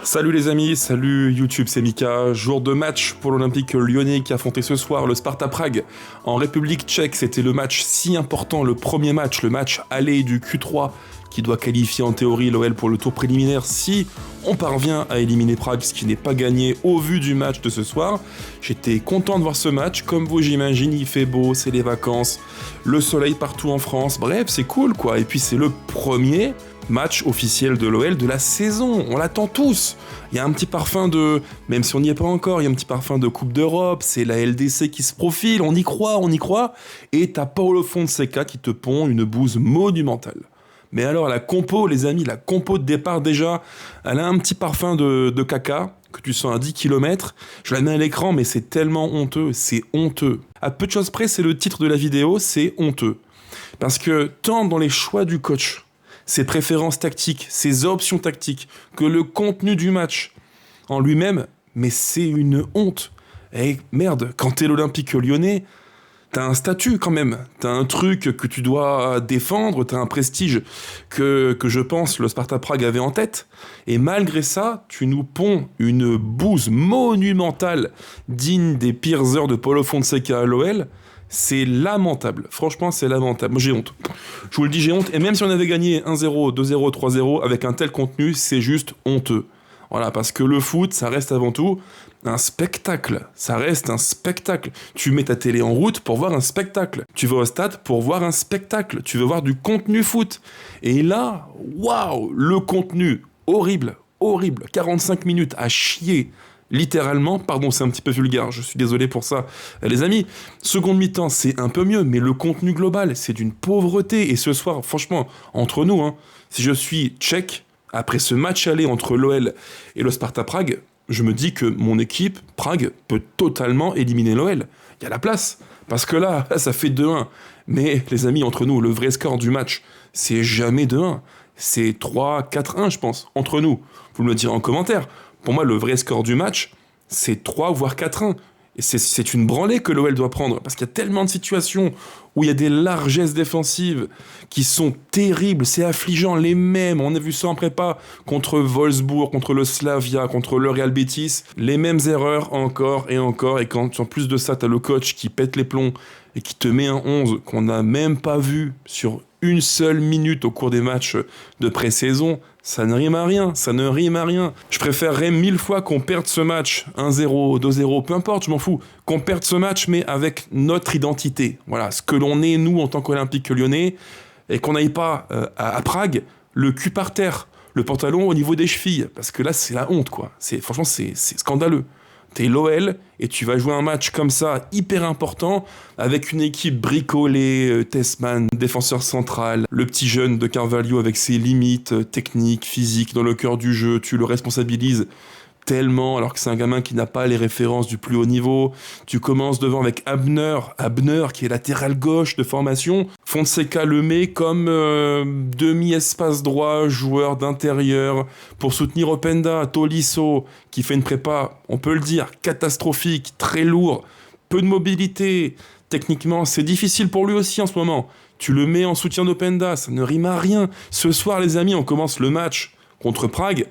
Salut les amis, salut YouTube, c'est Mika. Jour de match pour l'Olympique lyonnais qui affrontait ce soir le Sparta Prague en République tchèque. C'était le match si important, le premier match, le match aller du Q3 qui doit qualifier en théorie l'OL pour le tour préliminaire si on parvient à éliminer Prague, ce qui n'est pas gagné au vu du match de ce soir. J'étais content de voir ce match, comme vous j'imagine, il fait beau, c'est les vacances, le soleil partout en France, bref c'est cool quoi. Et puis c'est le premier match officiel de l'OL de la saison, on l'attend tous. Il y a un petit parfum de, même si on n'y est pas encore, il y a un petit parfum de Coupe d'Europe, c'est la LDC qui se profile, on y croit, et t'as Paulo Fonseca qui te pond une bouse monumentale. Mais alors la compo, les amis, la compo de départ déjà, elle a un petit parfum de caca, que tu sens à 10 km, je la mets à l'écran mais c'est tellement honteux, c'est honteux. À peu de choses près, c'est le titre de la vidéo, c'est honteux. Parce que tant dans les choix du coach, ses préférences tactiques, ses options tactiques, que le contenu du match en lui-même, mais c'est une honte. Et merde, quand t'es l'Olympique lyonnais, t'as un statut quand même, t'as un truc que tu dois défendre, t'as un prestige que je pense le Sparta Prague avait en tête, et malgré ça, tu nous ponds une bouse monumentale digne des pires heures de Paulo Fonseca à l'OL. C'est lamentable, franchement c'est lamentable, moi j'ai honte. Je vous le dis, j'ai honte, et même si on avait gagné 1-0, 2-0, 3-0, avec un tel contenu, c'est juste honteux. Voilà, parce que le foot, ça reste avant tout un spectacle, ça reste un spectacle. Tu mets ta télé en route pour voir un spectacle. Tu vas au stade pour voir un spectacle. Tu veux voir du contenu foot. Et là, waouh, le contenu, horrible, 45 minutes à chier. Littéralement, pardon, c'est un petit peu vulgaire, je suis désolé pour ça. Les amis, seconde mi-temps, c'est un peu mieux, mais le contenu global, c'est d'une pauvreté. Et ce soir, franchement, entre nous, si je suis tchèque, après ce match aller entre l'OL et le Sparta Prague, je me dis que mon équipe, Prague, peut totalement éliminer l'OL. Il y a la place, parce que là, ça fait 2-1. Mais les amis, entre nous, le vrai score du match, c'est jamais 2-1. C'est 3-4-1, je pense, entre nous. Vous me le direz en commentaire. Pour moi, le vrai score du match, c'est 3 voire 4-1. Et c'est une branlée que l'OL doit prendre, parce qu'il y a tellement de situations où il y a des largesses défensives qui sont terribles, c'est affligeant, les mêmes, on a vu ça en prépa, contre Wolfsburg, contre le Slavia, contre le Real Betis, les mêmes erreurs encore, et quand en plus de ça, t'as le coach qui pète les plombs et qui te met un 11 qu'on n'a même pas vu sur une seule minute au cours des matchs de pré-saison, ça ne rime à rien, Je préférerais 1000 fois qu'on perde ce match, 1-0, 2-0, peu importe, je m'en fous, qu'on perde ce match, mais avec notre identité. Voilà, ce que l'on est, nous, en tant qu'Olympique lyonnais, et qu'on n'aille pas à Prague, le cul par terre, le pantalon au niveau des chevilles, parce que là, c'est la honte, quoi. Franchement, c'est scandaleux. T'es l'OL et tu vas jouer un match comme ça, hyper important, avec une équipe bricolée, Tessman, défenseur central, le petit jeune de Carvalho avec ses limites techniques, physiques, dans le cœur du jeu, tu le responsabilises tellement, alors que c'est un gamin qui n'a pas les références du plus haut niveau. Tu commences devant avec Abner qui est latéral gauche de formation. Fonseca le met comme demi-espace droit, joueur d'intérieur, pour soutenir Openda. Tolisso, qui fait une prépa, on peut le dire, catastrophique, très lourd, peu de mobilité. Techniquement, c'est difficile pour lui aussi en ce moment. Tu le mets en soutien d'Openda, ça ne rime à rien. Ce soir, les amis, on commence le match contre Prague,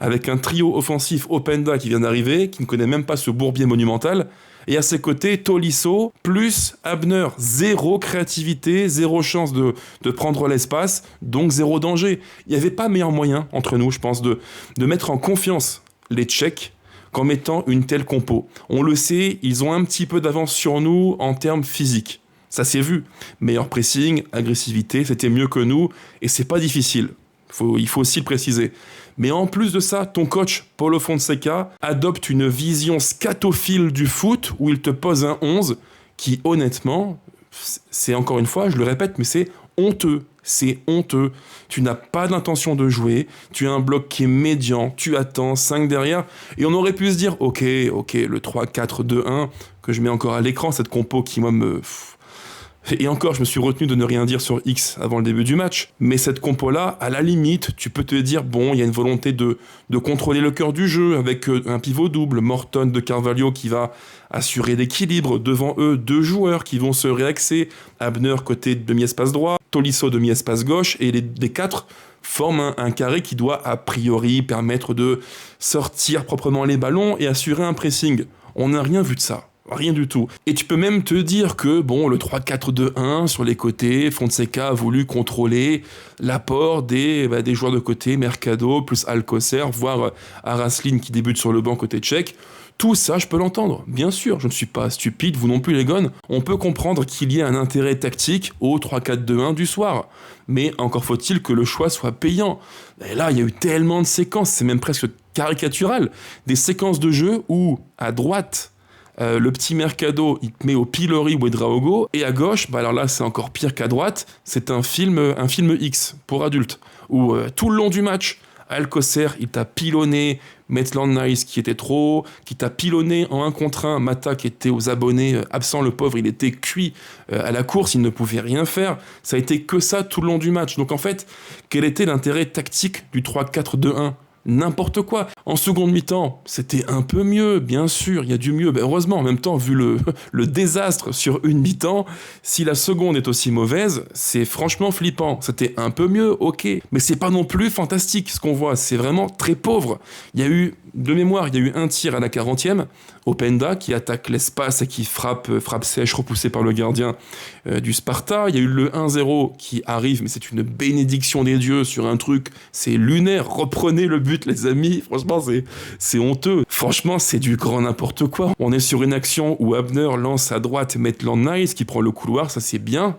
avec un trio offensif Openda qui vient d'arriver, qui ne connaît même pas ce bourbier monumental, et à ses côtés, Tolisso, plus Abner. Zéro créativité, zéro chance de prendre l'espace, donc zéro danger. Il n'y avait pas meilleur moyen, entre nous, je pense, de mettre en confiance les Tchèques qu'en mettant une telle compo. On le sait, ils ont un petit peu d'avance sur nous en termes physiques. Ça s'est vu. Meilleur pressing, agressivité, c'était mieux que nous, et c'est pas difficile. Il faut aussi le préciser. Mais en plus de ça, ton coach, Paulo Fonseca, adopte une vision scatophile du foot où il te pose un 11 qui, honnêtement, c'est encore une fois, je le répète, mais c'est honteux. C'est honteux. Tu n'as pas d'intention de jouer, tu as un bloc qui est médian, tu attends, 5 derrière, et on aurait pu se dire, ok, le 3-4-2-1, que je mets encore à l'écran, cette compo qui, moi, me... Et encore, je me suis retenu de ne rien dire sur X avant le début du match. Mais cette compo-là, à la limite, tu peux te dire, bon, il y a une volonté de contrôler le cœur du jeu avec un pivot double, Morton de Carvalho qui va assurer l'équilibre. Devant eux, 2 joueurs qui vont se réaxer. Abner côté demi-espace droit, Tolisso demi-espace gauche, et les 4 forment un carré qui doit a priori permettre de sortir proprement les ballons et assurer un pressing. On n'a rien vu de ça. Rien du tout. Et tu peux même te dire que, bon, le 3-4-2-1 sur les côtés, Fonseca a voulu contrôler l'apport des joueurs de côté, Mercado plus Alcocer, voire Araslin qui débute sur le banc côté tchèque. Tout ça, je peux l'entendre. Bien sûr, je ne suis pas stupide, vous non plus les gones. On peut comprendre qu'il y ait un intérêt tactique au 3-4-2-1 du soir. Mais encore faut-il que le choix soit payant. Et là, il y a eu tellement de séquences, c'est même presque caricatural. Des séquences de jeu où, à droite, le petit Mercado, il te met au pilori Ouedraogo, et à gauche, alors là c'est encore pire qu'à droite, c'est un film X pour adultes, où tout le long du match, Alcocer, il t'a pilonné Maitland-Niles qui était trop haut, qui t'a pilonné en 1 contre 1, Mata qui était aux abonnés absents, le pauvre, il était cuit à la course, il ne pouvait rien faire, ça a été que ça tout le long du match. Donc en fait, quel était l'intérêt tactique du 3-4-2-1 ? N'importe quoi. En seconde mi-temps, c'était un peu mieux, bien sûr, il y a du mieux. Heureusement, en même temps, vu le désastre sur une mi-temps, si la seconde est aussi mauvaise, c'est franchement flippant. C'était un peu mieux, ok. Mais c'est pas non plus fantastique ce qu'on voit, c'est vraiment très pauvre. Il y a eu, de mémoire, il y a eu un tir à la 40e, Openda qui attaque l'espace et qui frappe sèche, repoussé par le gardien du Sparta. Il y a eu le 1-0 qui arrive, mais c'est une bénédiction des dieux sur un truc, c'est lunaire. Reprenez le but, les amis. Franchement, c'est honteux. Franchement, c'est du grand n'importe quoi. On est sur une action où Abner lance à droite Maitland-Niles qui prend le couloir, ça c'est bien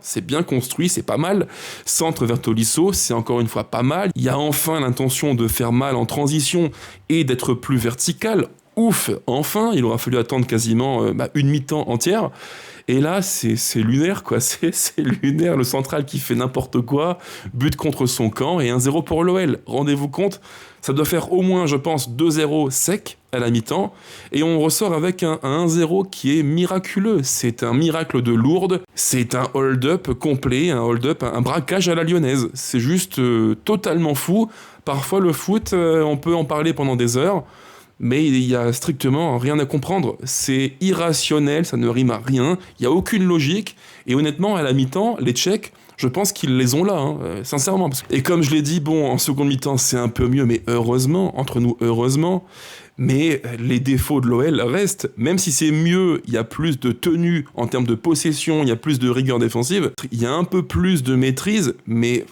construit, c'est pas mal. Centre vers Tolisso, c'est encore une fois pas mal. Il y a enfin l'intention de faire mal en transition et d'être plus vertical. Ouf, enfin, il aura fallu attendre quasiment une mi-temps entière. Et là, c'est lunaire, quoi. C'est lunaire, le central qui fait n'importe quoi, but contre son camp et 1-0 pour l'OL. Rendez-vous compte, ça doit faire au moins, je pense, 2-0 sec à la mi-temps. Et on ressort avec un 1-0 qui est miraculeux. C'est un miracle de Lourdes. C'est un hold-up complet, un braquage à la lyonnaise. C'est juste totalement fou. Parfois, le foot, on peut en parler pendant des heures. Mais il y a strictement rien à comprendre. C'est irrationnel, ça ne rime à rien, il n'y a aucune logique. Et honnêtement, à la mi-temps, les Tchèques, je pense qu'ils les ont là, sincèrement. Et comme je l'ai dit, bon, en seconde mi-temps, c'est un peu mieux, mais heureusement, entre nous, heureusement. Mais les défauts de l'OL restent, même si c'est mieux, il y a plus de tenue en termes de possession, il y a plus de rigueur défensive, il y a un peu plus de maîtrise, mais...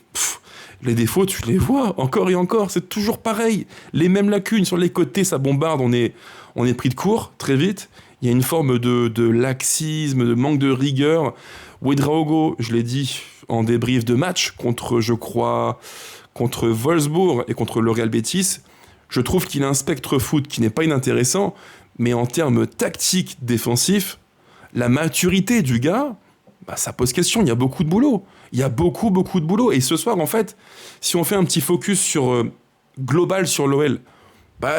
les défauts, tu les vois encore et encore, c'est toujours pareil. Les mêmes lacunes sur les côtés, ça bombarde, on est pris de court très vite. Il y a une forme de laxisme, de manque de rigueur. Ouedraogo, je l'ai dit en débrief de match contre Wolfsburg et contre le Real Betis, je trouve qu'il a un spectre foot qui n'est pas inintéressant, mais en termes tactiques défensifs, la maturité du gars, ça pose question, il y a beaucoup de boulot. Il y a beaucoup de boulot. Et ce soir, en fait, si on fait un petit focus global sur l'OL,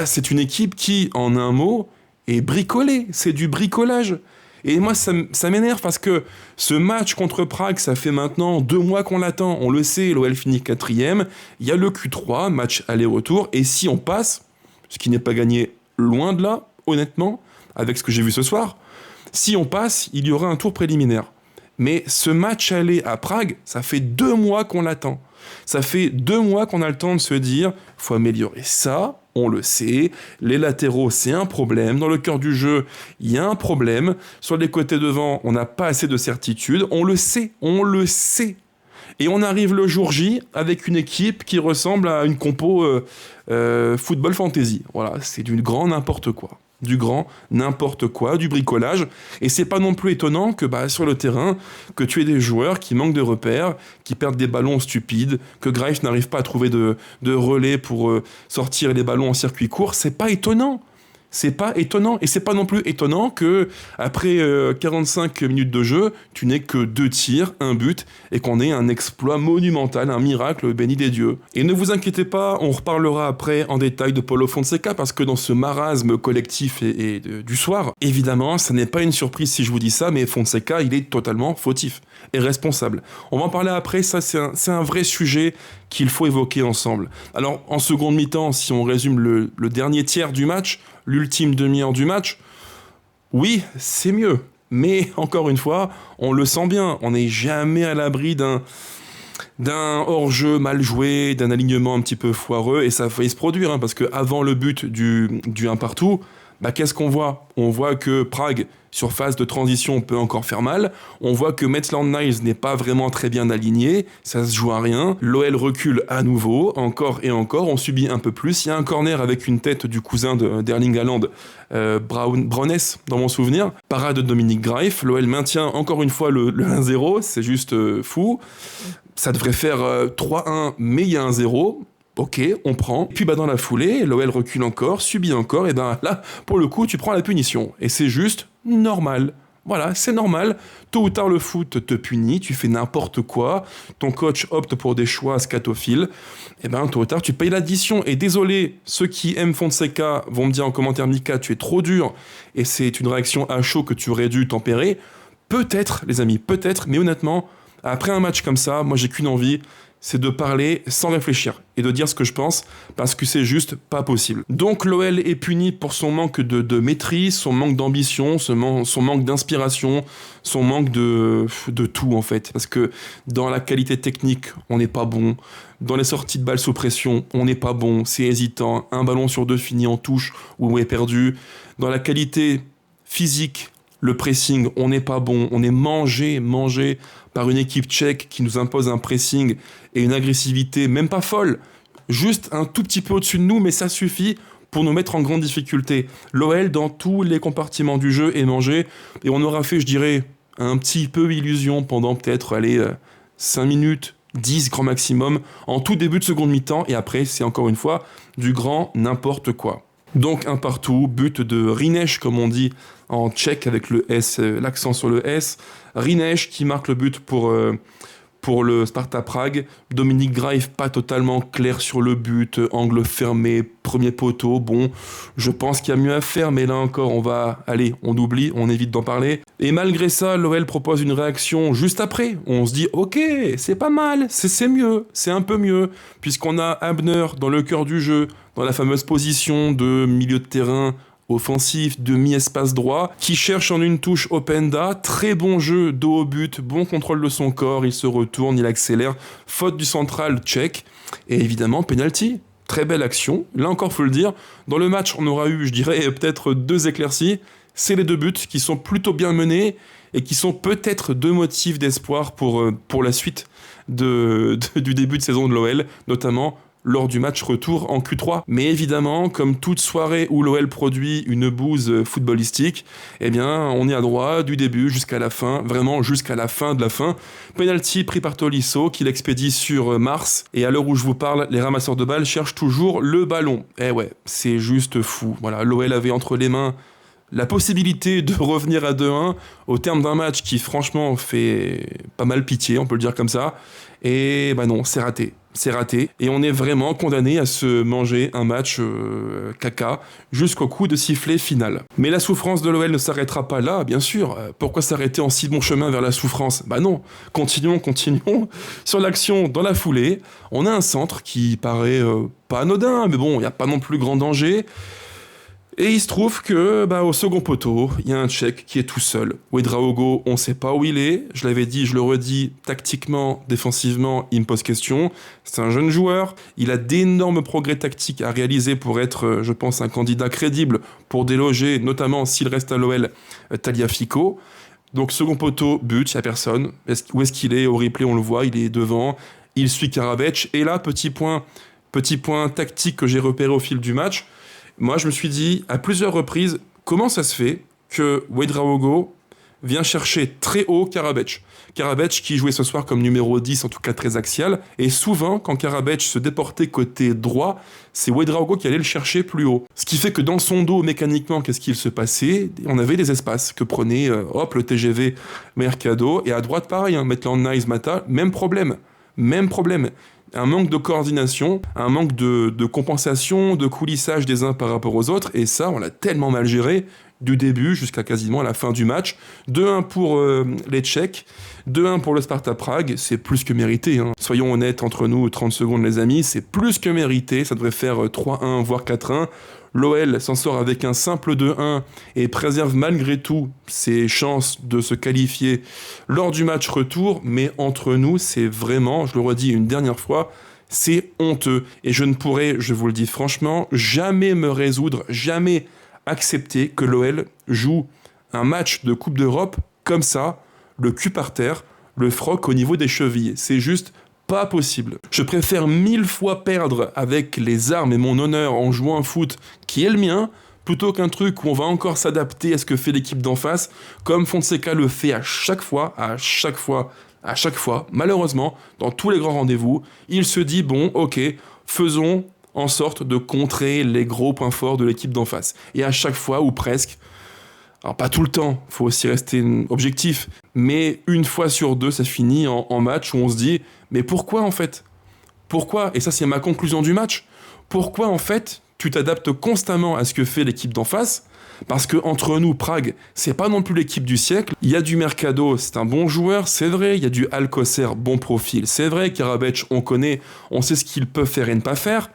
c'est une équipe qui, en un mot, est bricolée. C'est du bricolage. Et moi, ça m'énerve parce que ce match contre Prague, ça fait maintenant 2 mois qu'on l'attend. On le sait, l'OL finit 4e. Il y a le Q3, match aller-retour. Et si on passe, ce qui n'est pas gagné loin de là, honnêtement, avec ce que j'ai vu ce soir, si on passe, il y aura un tour préliminaire. Mais ce match aller à Prague, ça fait 2 mois qu'on l'attend. Ça fait 2 mois qu'on a le temps de se dire, faut améliorer ça, on le sait. Les latéraux, c'est un problème. Dans le cœur du jeu, il y a un problème. Sur les côtés devant, on n'a pas assez de certitude. On le sait. Et on arrive le jour J avec une équipe qui ressemble à une compo football fantasy. Voilà, c'est du grand n'importe quoi. Du grand n'importe quoi, du bricolage. Et c'est pas non plus étonnant que sur le terrain, que tu aies des joueurs qui manquent de repères, qui perdent des ballons stupides, que Greif n'arrive pas à trouver de relais pour sortir les ballons en circuit court. C'est pas étonnant. C'est pas étonnant. Et c'est pas non plus étonnant que après 45 minutes de jeu, tu n'aies que 2 tirs, 1 but, et qu'on ait un exploit monumental, un miracle béni des dieux. Et ne vous inquiétez pas, on reparlera après en détail de Paulo Fonseca, parce que dans ce marasme collectif et du soir, évidemment, ça n'est pas une surprise si je vous dis ça, mais Fonseca, il est totalement fautif et responsable. On va en parler après, ça c'est un vrai sujet qu'il faut évoquer ensemble. Alors, en seconde mi-temps, si on résume le dernier tiers du match, l'ultime demi-heure du match, oui, c'est mieux. Mais, encore une fois, on le sent bien, on n'est jamais à l'abri d'un hors-jeu mal joué, d'un alignement un petit peu foireux, et ça a failli se produire, parce que avant le but du 1 partout, qu'est-ce qu'on voit ? On voit que Prague, sur phase de transition, peut encore faire mal. On voit que Maitland-Niles n'est pas vraiment très bien aligné. Ça se joue à rien. L'OL recule à nouveau, encore et encore. On subit un peu plus. Il y a un corner avec une tête du cousin d'Erling Haaland, Brownes, dans mon souvenir. Parade de Dominic Greif. L'OL maintient encore une fois le 1-0. C'est juste fou. Ça devrait faire 3-1, mais il y a un 0. Ok, on prend. Puis dans la foulée, l'OL recule encore, subit encore, et là, pour le coup, tu prends la punition. Et c'est juste normal. Voilà, c'est normal. Tôt ou tard, le foot te punit, tu fais n'importe quoi, ton coach opte pour des choix scatophiles, et tôt ou tard, tu payes l'addition. Et désolé, ceux qui aiment Fonseca vont me dire en commentaire, Mika, tu es trop dur, et c'est une réaction à chaud que tu aurais dû tempérer. Peut-être, les amis, peut-être, mais honnêtement, après un match comme ça, moi j'ai qu'une envie, c'est de parler sans réfléchir et de dire ce que je pense, parce que c'est juste pas possible. Donc l'OL est puni pour son manque de maîtrise, son manque d'ambition, son manque d'inspiration, son manque de tout en fait. Parce que dans la qualité technique, on n'est pas bon. Dans les sorties de balles sous pression, on n'est pas bon, c'est hésitant. Un ballon sur deux finit en touche ou on est perdu. Dans la qualité physique, le pressing, on n'est pas bon, on est mangé par une équipe tchèque qui nous impose un pressing et une agressivité même pas folle, juste un tout petit peu au-dessus de nous, mais ça suffit pour nous mettre en grande difficulté. L'OL, dans tous les compartiments du jeu, est mangé, et on aura fait, je dirais, un petit peu illusion pendant peut-être, 5 minutes, 10 grand maximum, en tout début de seconde mi-temps, et après, c'est encore une fois du grand n'importe quoi. Donc un partout, but de Rineš, comme on dit en tchèque avec le S, l'accent sur le S. Rineš qui marque le but pour le Sparta Prague. Dominic Greif pas totalement clair sur le but, angle fermé, premier poteau. Bon, je pense qu'il y a mieux à faire, mais là encore, on oublie, on évite d'en parler. Et malgré ça, l'OL propose une réaction juste après. On se dit, ok, c'est pas mal, c'est mieux, c'est un peu mieux, puisqu'on a Abner dans le cœur du jeu, dans la fameuse position de milieu de terrain offensif, demi-espace droit, qui cherche en une touche Openda, très bon jeu, dos au but, bon contrôle de son corps, il se retourne, il accélère, faute du central tchèque, et évidemment, penalty. Très belle action, là encore faut le dire, dans le match on aura eu, je dirais, peut-être 2 éclaircies, c'est les 2 buts qui sont plutôt bien menés, et qui sont peut-être 2 motifs d'espoir pour la suite du début de saison de l'OL, notamment lors du match retour en Q3. Mais évidemment, comme toute soirée où l'OL produit une bouse footballistique, on est à droit du début jusqu'à la fin, vraiment jusqu'à la fin de la fin. Penalty pris par Tolisso, qui l'expédie sur Mars, et à l'heure où je vous parle, les ramasseurs de balles cherchent toujours le ballon. Ouais, c'est juste fou. Voilà, l'OL avait entre les mains la possibilité de revenir à 2-1 au terme d'un match qui franchement fait pas mal pitié, on peut le dire comme ça. Et non, c'est raté. C'est raté, et on est vraiment condamné à se manger un match caca jusqu'au coup de sifflet final. Mais la souffrance de l'OL ne s'arrêtera pas là, bien sûr. Pourquoi s'arrêter en si bon chemin vers la souffrance ? Non, continuons. Sur l'action, dans la foulée, on a un centre qui paraît pas anodin, mais bon, il n'y a pas non plus grand danger. Et il se trouve que, au second poteau, il y a un Tchèque qui est tout seul. Ouedraogo, on ne sait pas où il est. Je l'avais dit, je le redis, tactiquement, défensivement, il me pose question. C'est un jeune joueur. Il a d'énormes progrès tactiques à réaliser pour être, je pense, un candidat crédible pour déloger, notamment s'il reste à l'OL, Tagliafico. Donc second poteau, but, il n'y a personne. Où est-ce qu'il est ? Au replay, on le voit, il est devant. Il suit Karabec. Et là, petit point tactique que j'ai repéré au fil du match. Moi, je me suis dit, à plusieurs reprises, comment ça se fait que Ouedraogo vient chercher très haut Karabec. Karabec qui jouait ce soir comme numéro 10, en tout cas très axial, et souvent, quand Karabec se déportait côté droit, c'est Ouedraogo qui allait le chercher plus haut. Ce qui fait que dans son dos, mécaniquement, qu'est-ce qu'il se passait ? On avait des espaces que prenait, le TGV Mercado, et à droite, pareil, Maitland-Niles, Mata, même problème. Un manque de coordination, un manque de compensation, de coulissage des uns par rapport aux autres, et ça, on l'a tellement mal géré du début jusqu'à quasiment la fin du match. 2-1 pour les Tchèques, 2-1 pour le Sparta Prague, c'est plus que mérité. Soyons honnêtes entre nous, 30 secondes les amis, c'est plus que mérité, ça devrait faire 3-1, voire 4-1. l'OL s'en sort avec un simple 2-1 et préserve malgré tout ses chances de se qualifier lors du match retour, mais entre nous, c'est vraiment, je le redis une dernière fois, c'est honteux. Et je ne pourrai, je vous le dis franchement, jamais me résoudre, jamais accepter que l'OL joue un match de Coupe d'Europe comme ça, le cul par terre, le froc au niveau des chevilles. C'est juste pas possible. Je préfère 1000 fois perdre avec les armes et mon honneur en jouant un foot qui est le mien, plutôt qu'un truc où on va encore s'adapter à ce que fait l'équipe d'en face, comme Fonseca le fait à chaque fois, malheureusement, dans tous les grands rendez-vous, il se dit, bon, ok, faisons en sorte de contrer les gros points forts de l'équipe d'en face. Et à chaque fois, ou presque, alors pas tout le temps, faut aussi rester objectif, mais une fois sur deux, ça finit en match où on se dit, mais pourquoi en fait ? Pourquoi ? Et ça c'est ma conclusion du match. Pourquoi en fait tu t'adaptes constamment à ce que fait l'équipe d'en face ? Parce que entre nous, Prague, c'est pas non plus l'équipe du siècle. Il y a du Mercado, c'est un bon joueur, c'est vrai. Il y a du Alcocer, bon profil, c'est vrai. Karabec, on connaît, on sait ce qu'il peut faire et ne pas faire.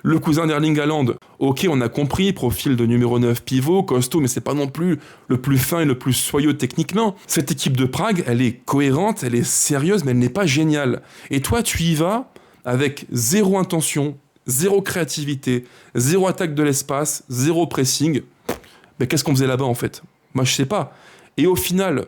Le cousin d'Erling Haaland, ok, on a compris, profil de numéro 9 pivot, costaud, mais c'est pas non plus le plus fin et le plus soyeux techniquement. Cette équipe de Prague, elle est cohérente, elle est sérieuse, mais elle n'est pas géniale. Et toi, tu y vas avec zéro intention, zéro créativité, zéro attaque de l'espace, zéro pressing. Mais qu'est-ce qu'on faisait là-bas en fait ? Moi, je sais pas. Et au final,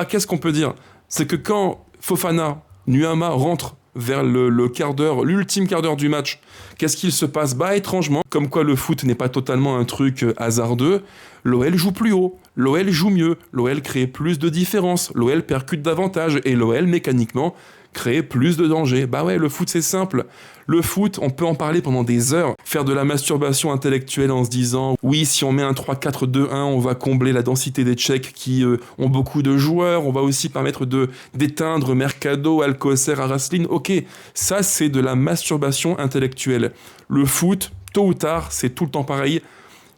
qu'est-ce qu'on peut dire ? C'est que quand Fofana, Nuama rentrent vers le quart d'heure, l'ultime quart d'heure du match, qu'est-ce qu'il se passe ? Étrangement, comme quoi le foot n'est pas totalement un truc hasardeux, l'OL joue plus haut, l'OL joue mieux, l'OL crée plus de différence, l'OL percute davantage, et l'OL, mécaniquement, crée plus de danger. Le foot c'est simple. Le foot, on peut en parler pendant des heures, faire de la masturbation intellectuelle en se disant oui, si on met un 3-4-2-1, on va combler la densité des Tchèques qui ont beaucoup de joueurs, on va aussi permettre d'éteindre Mercado, Alcocer, Araslin. Ok, ça c'est de la masturbation intellectuelle. Le foot, tôt ou tard, c'est tout le temps pareil.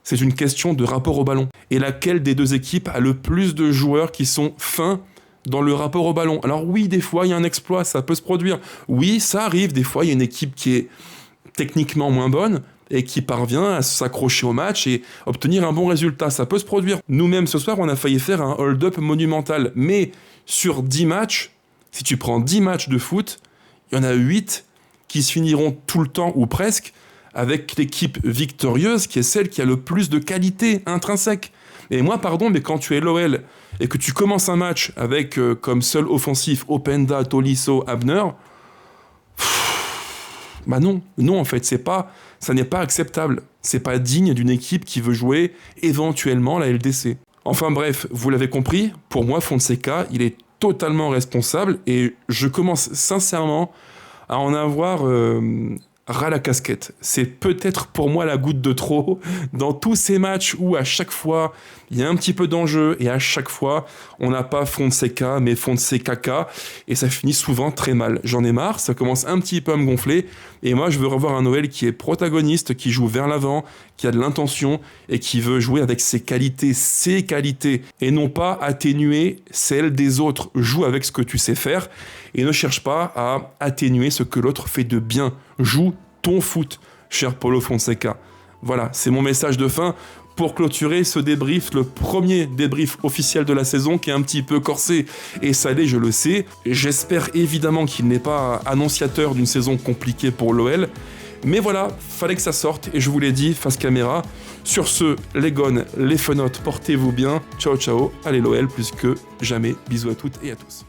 C'est une question de rapport au ballon. Et laquelle des deux équipes a le plus de joueurs qui sont fins dans le rapport au ballon. Alors oui, des fois, il y a un exploit, ça peut se produire. Oui, ça arrive, des fois, il y a une équipe qui est techniquement moins bonne et qui parvient à s'accrocher au match et obtenir un bon résultat. Ça peut se produire. Nous-mêmes, ce soir, on a failli faire un hold-up monumental. Mais sur 10 matchs, si tu prends 10 matchs de foot, il y en a 8 qui se finiront tout le temps, ou presque, avec l'équipe victorieuse, qui est celle qui a le plus de qualité intrinsèque. Et moi, pardon, mais quand tu es l'OL et que tu commences un match avec comme seul offensif Openda, Tolisso, Abner, non en fait, ça n'est pas acceptable. C'est pas digne d'une équipe qui veut jouer éventuellement la LDC. Enfin bref, vous l'avez compris, pour moi, Fonseca, il est totalement responsable et je commence sincèrement à en avoir ras la casquette. C'est peut-être pour moi la goutte de trop dans tous ces matchs où à chaque fois il y a un petit peu d'enjeu et à chaque fois on n'a pas Fonseca mais Fonseca et ça finit souvent très mal. J'en ai marre, ça commence un petit peu à me gonfler et moi je veux revoir un OL qui est protagoniste, qui joue vers l'avant, qui a de l'intention et qui veut jouer avec ses qualités et non pas atténuer celles des autres. Joue avec ce que tu sais faire et ne cherche pas à atténuer ce que l'autre fait de bien. Joue ton foot, cher Paulo Fonseca. Voilà, c'est mon message de fin pour clôturer ce débrief, le premier débrief officiel de la saison qui est un petit peu corsé et salé, je le sais. J'espère évidemment qu'il n'est pas annonciateur d'une saison compliquée pour l'OL. Mais voilà, fallait que ça sorte et je vous l'ai dit, face caméra. Sur ce, les gones, les fenotes, portez-vous bien. Ciao, ciao. Allez l'OL plus que jamais. Bisous à toutes et à tous.